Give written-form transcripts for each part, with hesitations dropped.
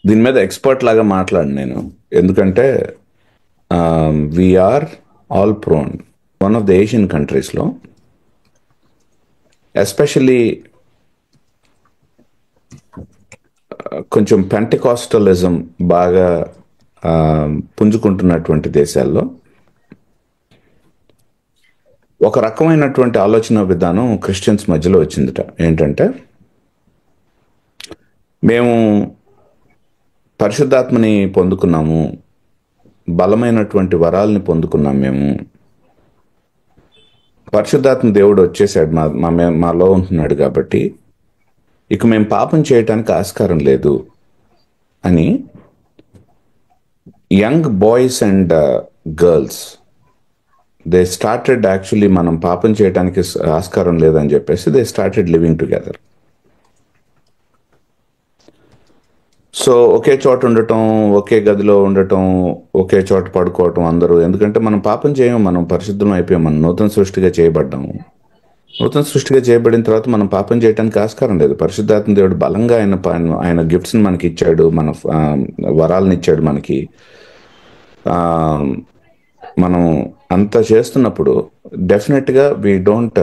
దీని మీద ఎక్స్పర్ట్ లాగా మాట్లాడు నేను, ఎందుకంటే we are all prone. One of the Asian కంట్రీస్లో ఎస్పెషల్లీ కొంచెం పెంటెకాస్టలిజం బాగా పుంజుకుంటున్నటువంటి దేశాల్లో ఒక రకమైనటువంటి ఆలోచన విధానం క్రిస్టియన్స్ మధ్యలో వచ్చిందట. ఏంటంటే, మేము పరిశుద్ధాత్మని పొందుకున్నాము, బలమైనటువంటి వరాలని పొందుకున్నాం, మేము పరిశుద్ధాత్మ దేవుడు వచ్చేసాడు మాలో ఉంటున్నాడు, కాబట్టి ఇక మేము పాపం చేయటానికి ఆస్కారం లేదు అని young boys and girls they started actually మనం పాపం చేయడానికి ఆస్కారం లేదని చెప్పేసి they started living together. So ఒకే చోట ఉండటం, ఒకే గదిలో ఉండటం, ఒకే చోట పడుకోవటం అందరూ. ఎందుకంటే మనం పాపం చేయం, మనం పరిశుద్ధం అయిపోయాం, మనం నూతన సృష్టిగా చేయబడ్డాము. నూతన సృష్టిగా చేయబడిన తర్వాత మనం పాపం చేయడానికి ఆస్కారం లేదు. పరిశుద్ధాత్మ దేవుడు బలంగా ఆయన గిఫ్ట్స్ని మనకి ఇచ్చాడు, మన వరాలను ఇచ్చాడు మనకి. మనం అంత చేస్తున్నప్పుడు డెఫినెట్గా వీ డోంట్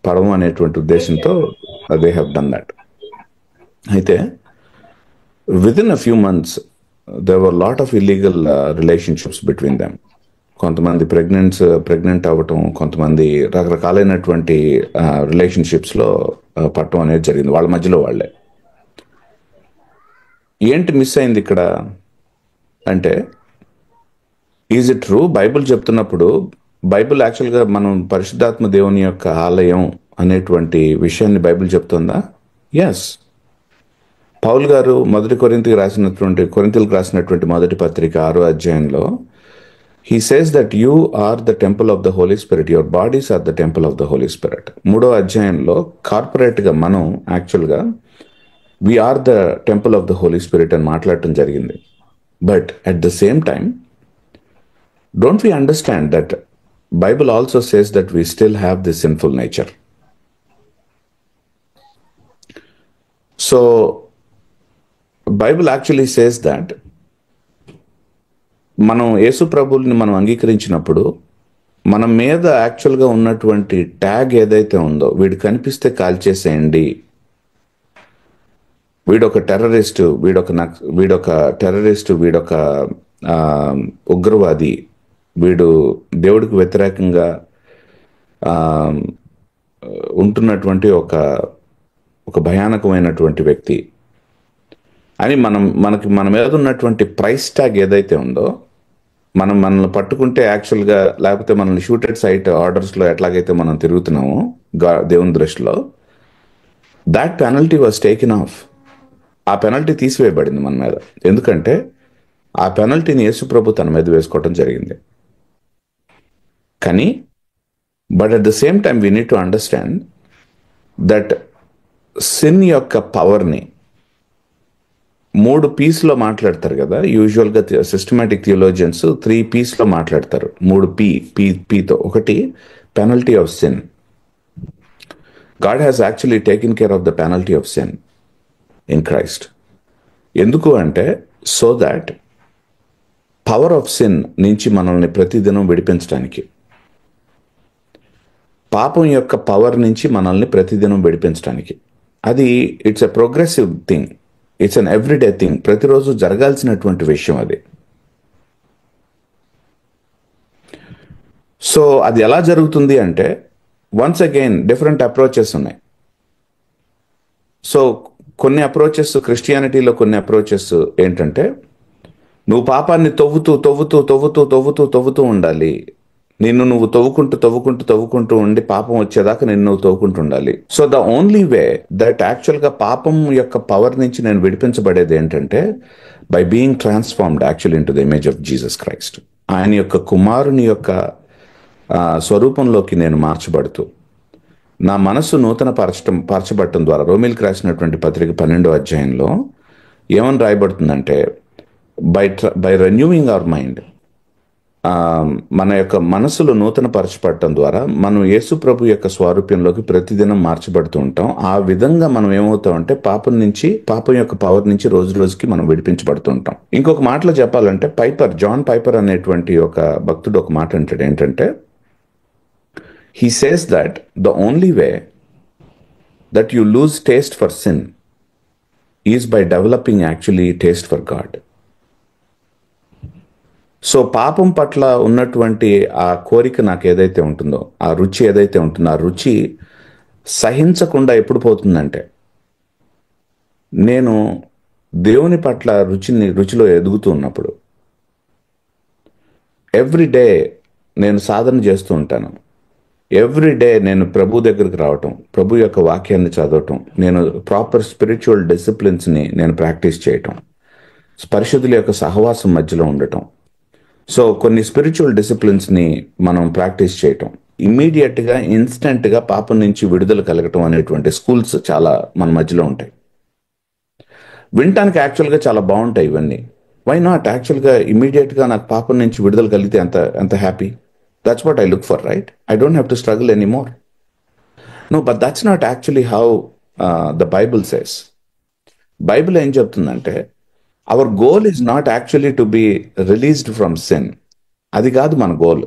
పడము అనేటువంటి ఉద్దేశంతో దే హ్యావ్ డన్ దట్. అయితే within a few months there were lot of illegal relationships between them. కొంతమంది ప్రెగ్నెంట్ అవ్వటం, కొంతమంది రకరకాలైనటువంటి రిలేషన్షిప్స్లో పట్టడం అనేది జరిగింది వాళ్ళ మధ్యలో వాళ్ళే. ఏంటి మిస్ అయింది ఇక్కడ అంటే, ఈజ్ ఇట్ ట్రూ? బైబిల్ చెప్తున్నప్పుడు, బైబిల్ యాక్చువల్గా మనం పరిశుద్ధాత్మ దేవుని యొక్క ఆలయం అనేటువంటి విషయాన్ని బైబిల్ చెప్తుందా? ఎస్. పౌలు గారు కొరింథీయులకు రాసినటువంటి మొదటి పత్రిక 6వ అధ్యాయంలో he says that you are the temple of the Holy Spirit, your bodies are the temple of the Holy Spirit. 3వ అధ్యాయంలో కార్పొరేట్గా మనం యాక్చువల్గా we are the temple of the Holy Spirit అని మాట్లాడటం జరిగింది. But at the same time, don't we understand that Bible also says that we still have this sinful nature? So Bible actually says that మనం యేసు ప్రభువుని మనం అంగీకరించినప్పుడు మన మీద యాక్చువల్గా ఉన్నటువంటి ట్యాగ్ ఏదైతే ఉందో, వీడు కనిపిస్తే కాల్చేసేయండి, వీడొక టెర్రరిస్టు, వీడొక ఉగ్రవాది, వీడు దేవుడికి వ్యతిరేకంగా ఉంటున్నటువంటి ఒక భయానకమైనటువంటి వ్యక్తి అని మన మీద ఉన్నటువంటి ప్రైస్ ట్యాగ్ ఏదైతే ఉందో, మనల్ని పట్టుకుంటే యాక్చువల్గా, లేకపోతే మనల్ని షూటెడ్ సైట్ ఆర్డర్స్లో ఎట్లాగైతే మనం తిరుగుతున్నామో దేవుని దృష్టిలో, that penalty was taken of. ఆ పెనల్టీ తీసివేయబడింది మన మీద. ఎందుకంటే ఆ పెనల్టీని యేసు ప్రభు తన మీద వేసుకోవటం జరిగింది. కానీ but at the same time we need to understand that sin యొక్క పవర్ని 3 పీస్లో మాట్లాడతారు కదా. యూజువల్గా సిస్టమాటిక్ థియోలోజియన్స్ 3 పీస్లో మాట్లాడతారు. 3 పీతో. ఒకటి, penalty of sin. God has actually taken care of the penalty of sin in Christ. ఎందుకు అంటే, so that power of sin నుంచి మనల్ని ప్రతిదినం విడిపించడానికి, పాపం యొక్క పవర్ నుంచి మనల్ని ప్రతిదినం విడిపించడానికి. అది it's a progressive thing, it's an everyday thing. ప్రతిరోజు జరగాల్సినటువంటి విషయం అది. సో అది ఎలా జరుగుతుంది అంటే, వన్స్ అగైన్ డిఫరెంట్ అప్రోచెస్ ఉన్నాయి. సో కొన్ని అప్రోచెస్, క్రిస్టియానిటీలో కొన్ని అప్రోచెస్ ఏంటంటే, నువ్వు పాపాన్ని తవ్వుతూ ఉండాలి. నువ్వు తవ్వుకుంటూ ఉండి పాపం వచ్చేదాకా నువ్వు తవ్వుకుంటూ ఉండాలి. So the only way that యాక్చువల్గా పాపం యొక్క పవర్ నుంచి నేను విడిపించబడేది ఏంటంటే, by being transformed actually into the image of Jesus Christ. ఆయన యొక్క కుమారుని యొక్క స్వరూపంలోకి నేను మార్చబడుతూ, నా మనస్సు నూతన పరచబడటం ద్వారా, రోమిల్కి రాసినటువంటి పత్రిక 12వ అధ్యాయంలో ఏమని రాయబడుతుందంటే, బై రెన్యూయింగ్ అవర్ మైండ్, మన యొక్క మనసులు నూతన పరచబడటం ద్వారా మనం యేసు ప్రభు యొక్క స్వారూప్యంలోకి ప్రతిదినం మార్చబడుతూ ఉంటాం. ఆ విధంగా మనం ఏమవుతామంటే పాపం యొక్క పవర్ నుంచి రోజు రోజుకి మనం విడిపించబడుతూ ఉంటాం. ఇంకొక మాటలో చెప్పాలంటే జాన్ పైపర్ అనేటువంటి ఒక భక్తుడు ఒక మాట అంటాడు ఏంటంటే, he says that the only way that you lose taste for sin is by developing actually taste for God. So పాపం పట్ల ఉన్నటువంటి ఆ కోరిక నాకు ఏదైతే ఉంటుందో, ఆ రుచి ఏదైతే ఉంటుందో, ఆ రుచి సహించకుండా ఎప్పుడు పోతుందంటే, నేను దేవుని పట్ల రుచిలో ఎదుగుతూ ఉన్నప్పుడు ఎవ్రీ డే నేను సాధన చేస్తూ ఉంటాను. ఎవ్రీ డే నేను ప్రభు దగ్గరికి రావటం, ప్రభు యొక్క వాక్యాన్ని చదవటం, నేను ప్రాపర్ స్పిరిచువల్ డిసిప్లిన్స్ని నేను ప్రాక్టీస్ చేయటం, పరిశుద్ధుల యొక్క సహవాసం మధ్యలో ఉండటం. సో కొన్ని స్పిరిచువల్ డిసిప్లిన్స్ని మనం ప్రాక్టీస్ చేయటం, ఇమ్మీడియట్గా ఇన్స్టెంట్గా పాపం నుంచి విడుదల కలగటం అనేటువంటి స్కూల్స్ చాలా మన మధ్యలో ఉంటాయి. వినటానికి యాక్చువల్గా చాలా బాగుంటాయి ఇవన్నీ. Why not? యాక్చువల్గా ఇమ్మీడియట్గా నాకు పాపం నుంచి విడుదల కలిగితే ఎంత happy. That's what I look for, right? I don't have to struggle anymore. No, but that's not actually how the Bible says. Bible ఏం చెప్తుందంటే, our goal is not actually to be released from sin. అది కాదు మన goal.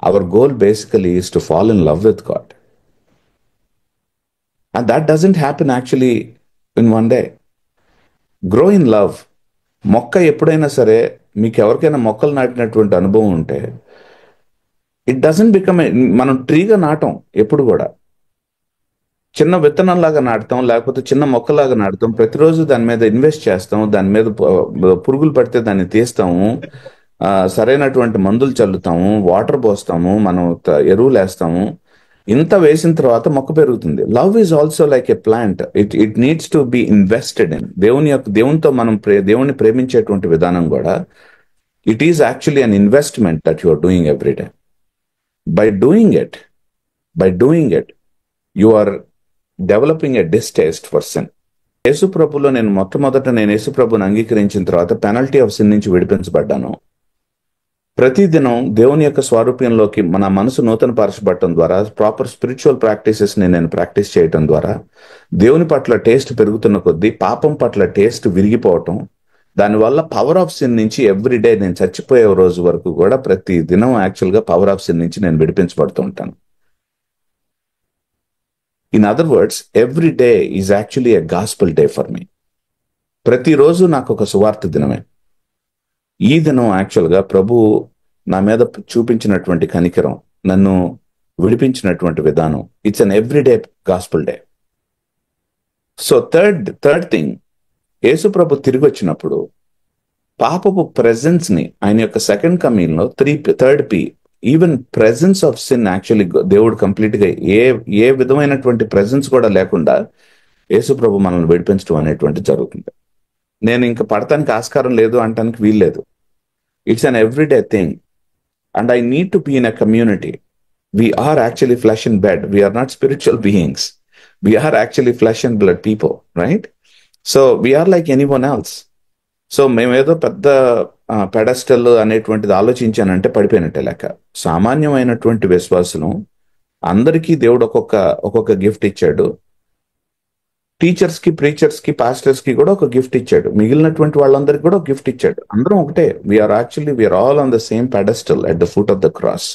Our goal basically is to fall in love with God. And that doesn't happen actually in one day. Grow in love. మొక్క ఎప్పుడైనా సరే, మీకు ఎవరికైనా మొక్కలు నాటినటువంటి అనుభవం ఉంటే, ఇట్ డజంట్ బికమ్ మనం ట్రీగా నాటం. ఎప్పుడు కూడా చిన్న విత్తనంలాగా నాటుతాం, లేకపోతే చిన్న మొక్కలాగా నాటుతాం. ప్రతిరోజు దాని మీద ఇన్వెస్ట్ చేస్తాం, దాని మీద పురుగులు పడితే దాన్ని తీస్తాము, సరైనటువంటి మందులు చల్లుతాము, వాటర్ పోస్తాము, మనం ఎరువులు వేస్తాము. ఇంత వేసిన తర్వాత మొక్క పెరుగుతుంది. Love is also like a plant. It needs to be invested in. దేవునితో మనం దేవుని ప్రేమించేటువంటి విధానం కూడా, it is actually an investment that you are doing every day. By doing it, you are developing a distaste for sin. యేసు ప్రభులో నేను యేసు ప్రభుని అంగీకరించిన తర్వాత పెనల్టీ ఆఫ్ సిన్ నుంచి విడిపించబడ్డాను. ప్రతిదినం దేవుని యొక్క స్వారూప్యంలోకి మన మనసు నూతన పరచబడటం ద్వారా, ప్రాపర్ స్పిరిచువల్ ప్రాక్టీసెస్ నేను ప్రాక్టీస్ చేయటం ద్వారా, దేవుని పట్ల టేస్ట్ పెరుగుతున్న కొద్దీ పాపం పట్ల టేస్ట్ విరిగిపోవటం, దానివల్ల పవర్ ఆఫ్ సిన్ నుంచి ఎవ్రీడే నేను చచ్చిపోయే రోజు వరకు కూడా ప్రతి దినం యాక్చువల్గా పవర్ ఆఫ్ సిన్ నుంచి నేను విడిపించబడుతూ ఉంటాను. In other words, every day is actually a gospel day for me. ప్రతిరోజు నాకు ఒక సువార్త దినమే. ఈ దినం యాక్చువల్గా ప్రభు నా మీద చూపించినటువంటి కనికరం, నన్ను విడిపించినటువంటి విధానం, it's an everyday gospel day. So third thing, Yesu ప్రభు తిరిగి వచ్చినప్పుడు పాపపు ప్రెజెన్స్ ని, ఆయన యొక్క సెకండ్ కమింగ్ లో third P, even presence of sin actually దేవుడు కంప్లీట్ గా ఏ విధమైనటువంటి ప్రెజెన్స్ కూడా లేకుండా యేసు ప్రభు మనల్ని విడిపించడం అనేటువంటి జరుగుతుంది. నేను ఇంకా పడటానికి ఆస్కారం లేదు అంటానికి వీల్లేదు. It's an everyday thing. And I need to be in a community. We are actually flesh and blood. We are not spiritual beings. We are actually flesh and blood people, right? So we are like anyone else. So మేమేదో పెద్ద pedestal అనేటువంటిది ఆలోచించానంటే పడిపోయినట్టే లెక్క. సామాన్యమైనటువంటి విశ్వాసులు అందరికీ దేవుడు ఒక్కొక్క gift ఇచ్చాడు. టీచర్స్ కి, ప్రీచర్స్ కి, పాస్టర్స్ కి కూడా ఒక గిఫ్ట్ ఇచ్చాడు. మిగిలినటువంటి వాళ్ళందరికీ కూడా ఒక గిఫ్ట్ ఇచ్చాడు. అందరం ఒకటే. We are all on the same pedestal at the foot of the cross.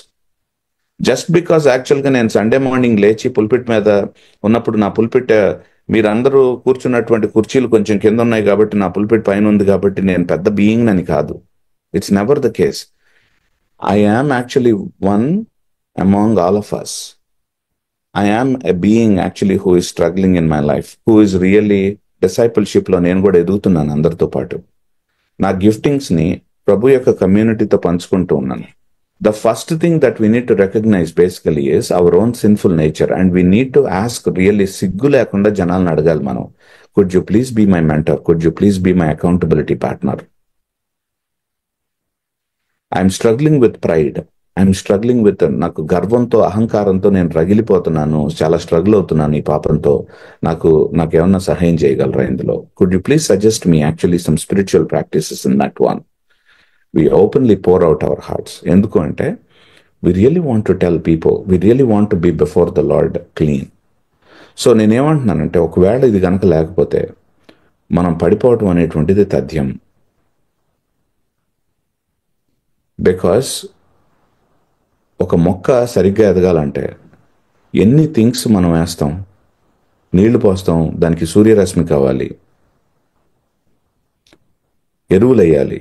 Just because యాక్చువల్గా నేను సండే మార్నింగ్ లేచి పుల్పిట్ మీద ఉన్నప్పుడు, నా పుల్పిట్ మీరందరూ కూర్చున్నటువంటి కుర్చీలు కొంచెం కింద ఉన్నాయి కాబట్టి, నా పుల్పిట్ పైన ఉంది కాబట్టి నేను పెద్ద బీయింగ్ అని కాదు. It's never the case. I am actually one among all of us. I am a being actually who is struggling in my life, who is really discipleship లో నేను కూడా ఎదుగుతున్నాను అందరితో పాటు. నా గిఫ్టింగ్స్ ని ప్రభు యొక్క కమ్యూనిటీతో పంచుకుంటూ ఉన్నాను. The first thing that we need to recognize basically is our own sinful nature, and we need to ask really సిగ్గు లేకుండా జనాలను అడగాలి మనం, could you please be my mentor? Could you please be my accountability partner? I'm struggling with pride. I'm struggling with నాకు గర్వంతో, అహంకారంతో నేను రగిలిపోతున్నాను, చాలా స్ట్రగుల్ అవుతున్నాను ఈ పాపంతో. నాకేమన్నా సహాయం చేయగలరా ఇందులో? Could you please suggest me actually some spiritual practices in that one? We openly pour out our hearts. ఎందుకు అంటే we really want to tell people, we really want to be before the Lord clean. So నేనేమంటున్నానంటే ఒకవేళ ఇది కనుక లేకపోతే మనం పడిపోవటం అనేటువంటిది తథ్యం. బికాస్ ఒక మొక్క సరిగ్గా ఎదగాలంటే ఎన్ని థింగ్స్ మనం వేస్తాం, నీళ్లు పోస్తాం, దానికి సూర్యరశ్మి కావాలి, ఎరువులు వేయాలి,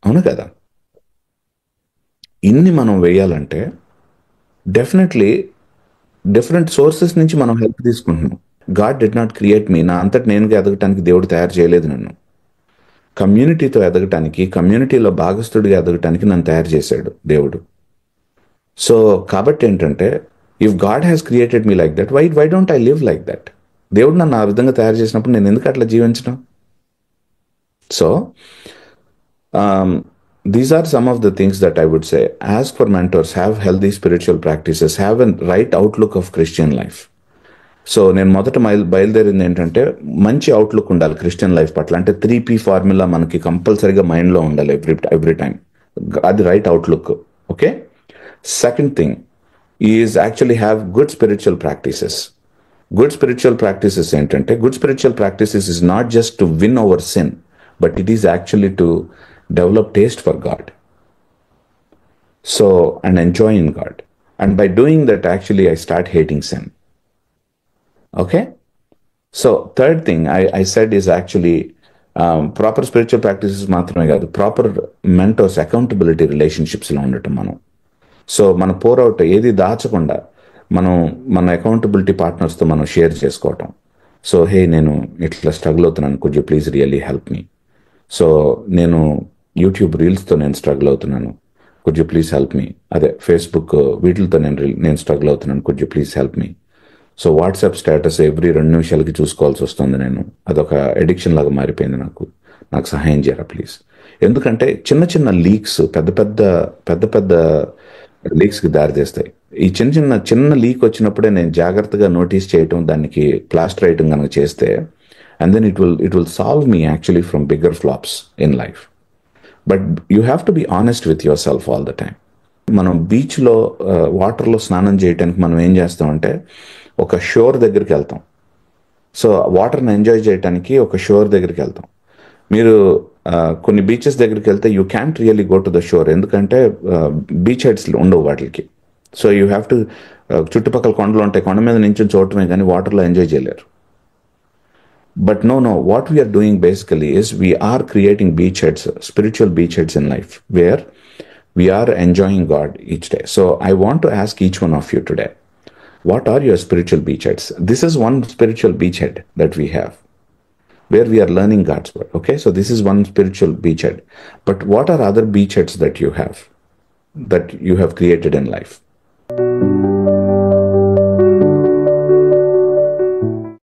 అవును కదా? ఇన్ని మనం వేయాలంటే డెఫినెట్లీ డిఫరెంట్ సోర్సెస్ నుంచి మనం హెల్ప్ తీసుకుంటున్నాం. గాడ్ డిడ్ నాట్ క్రియేట్ మీ, నా అంతటి నేనుగా ఎదగటానికి దేవుడు తయారు చేయలేదు నన్ను. కమ్యూనిటీతో ఎదగటానికి, కమ్యూనిటీలో భాగస్థుడిగా ఎదగటానికి నన్ను తయారు చేశాడు దేవుడు. సో కాబట్టి ఏంటంటే if God has created me like that, why don't I live like that? దేవుడు నన్ను ఆ విధంగా తయారు చేసినప్పుడు నేను ఎందుకు అట్లా జీవించడం? So these are some of the things that I would say. Ask for mentors, have healthy spiritual practices, have a right outlook of Christian life. So నేను మొదట బయలుదేరింది ఏంటంటే మంచి అవుట్లుక్ ఉండాలి క్రిస్టియన్ లైఫ్ పట్ల. అంటే 3P ఫార్ములా మనకి కంపల్సరీగా మైండ్లో ఉండాలి ఎవ్రీ టైం. అది right outlook. Okay. Second thing is actually have good spiritual practices. Good spiritual practices ఏంటంటే, good spiritual practices is not just to win over sin, but it is actually to develop taste for God. So, and enjoy in God. And by doing that, actually, I start hating sin. Okay? So, third thing I said is actually proper spiritual practices మాత్రమే కాదు, proper mentors, accountability రిలేషన్షిప్స్లో ఉండటం మనం. So మన pour out ఏది దాచకుండా మనం మన accountability పార్ట్నర్స్తో మనం share చేసుకోవటం. సో హే, నేను ఇట్లా స్ట్రగుల్ అవుతున్నాను, could you please really help me. So నేను యూట్యూబ్ రీల్స్తో నేను స్ట్రగుల్ అవుతున్నాను, could you please help me. అదే ఫేస్బుక్ వీటితో నేను స్ట్రగుల్ అవుతున్నాను, could you please help me. So WhatsApp status every 2 నిమిషాలకి చూసుకోవాల్సి వస్తుంది. అదొక ఎడిక్షన్ లాగా మారిపోయింది నాకు సహాయం చేయరా ప్లీజ్. ఎందుకంటే చిన్న చిన్న లీక్స్ పెద్ద పెద్ద లీక్స్కి దారితీస్తాయి. ఈ చిన్న లీక్ వచ్చినప్పుడే నేను జాగ్రత్తగా నోటీస్ చేయటం, దానికి ప్లాస్టర్ వేయటం కనుక చేస్తే, and then it will solve me actually from bigger flops in life. But you have to be honest with yourself all the time. మనం బీచ్లో వాటర్లో స్నానం చేయడానికి మనం ఏం చేస్తామంటే ఒక షోర్ దగ్గరికి వెళ్తాం. సో వాటర్ని ఎంజాయ్ చేయడానికి ఒక షోర్ దగ్గరికి వెళ్తాం. మీరు కొన్ని బీచెస్ దగ్గరికి వెళ్తే you can't really go to the shore, ఎందుకంటే బీచ్ హెడ్స్ ఉండవు వాటికి. సో యూ హ్యావ్ టు, చుట్టుపక్కల కొండలు ఉంటాయి, కొండ మీద నుంచి చూడటమే కానీ వాటర్లో ఎంజాయ్ చేయలేరు. But no, what we are doing basically is we are creating beachheads, spiritual beachheads in life, where we are enjoying God each day. So I want to ask each one of you today, what are your spiritual beachheads? This is one spiritual beachhead that we have, where we are learning God's word. Okay, so this is one spiritual beachhead. But what are other beachheads that you have created in life?